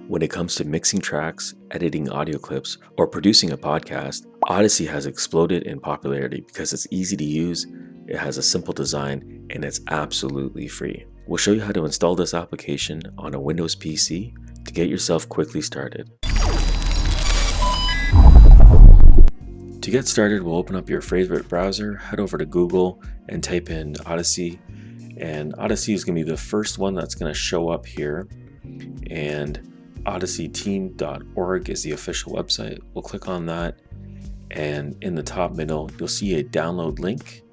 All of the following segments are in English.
When it comes to mixing tracks, editing audio clips, or producing a podcast, Audacity has exploded in popularity because it's easy to use, it has a simple design, and it's absolutely free. We'll show you how to install this application on a Windows PC to get yourself quickly started. To get started, we'll open up your favorite browser, head over to Google, and type in Audacity. And Audacity is going to be the first one that's going to show up here. And audacityteam.org is the official website. We'll click on that, and in the top middle you'll see a download link,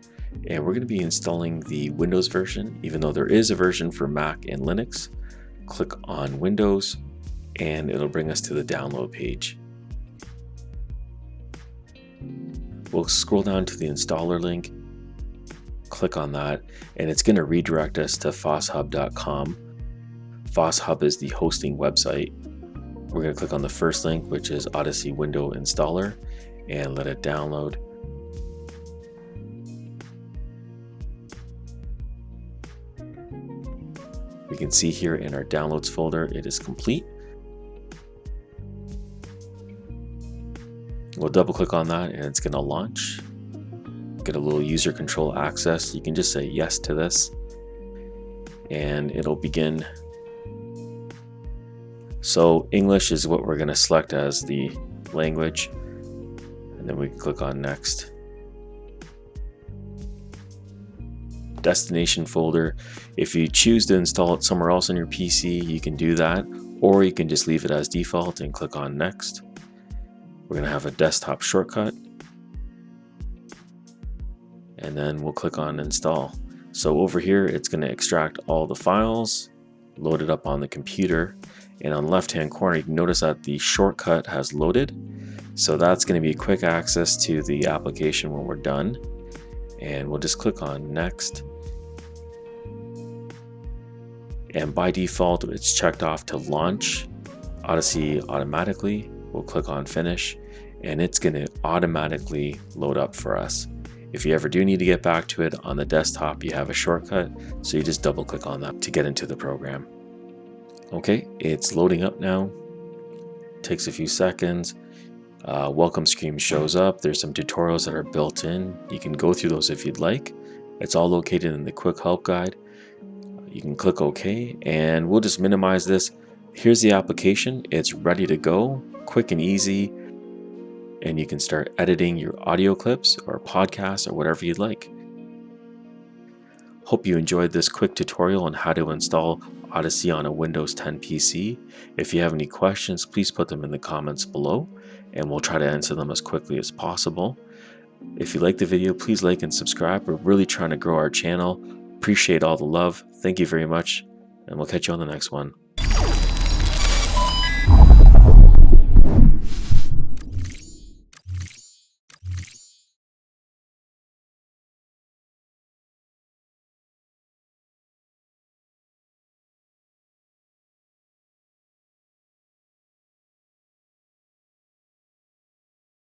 and we're going to be installing the Windows version, even though there is a version for Mac and Linux. Click on Windows and it'll bring us to the download page. We'll scroll down to the installer link, click on that, and it's going to redirect us to fosshub.com. Fosshub is the hosting website. We're going to click on the first link, which is Audacity Window Installer, and let it download. We can see here in our downloads folder, it is complete. We'll double click on that and it's going to launch. Get a little user control access. You can just say yes to this and it'll begin. So English is what we're going to select as the language, and then we can click on next. Destination folder. If you choose to install it somewhere else on your PC, you can do that, or you can just leave it as default and click on next. We're going to have a desktop shortcut, and then we'll click on install. So over here, it's going to extract all the files, load it up on the computer. And on the left hand corner, you can notice that the shortcut has loaded. So that's going to be quick access to the application when we're done. And we'll just click on next. And by default, it's checked off to launch Audacity automatically. We'll click on finish and it's going to automatically load up for us. If you ever do need to get back to it on the desktop, you have a shortcut. So you just double click on that to get into the program. Okay, it's loading up now. Takes a few seconds. Welcome screen shows up. There's some tutorials that are built in. You can go through those if you'd like. It's all located in the quick help guide. You can click OK, and we'll just minimize this. Here's the application. It's ready to go, quick and easy, and you can start editing your audio clips or podcasts or whatever you'd like. Hope you enjoyed this quick tutorial on how to install Audacity on a Windows 10 PC. If you have any questions, please put them in the comments below and we'll try to answer them as quickly as possible. If you like the video, please like and subscribe. We're really trying to grow our channel. Appreciate all the love. Thank you very much, and we'll catch you on the next one.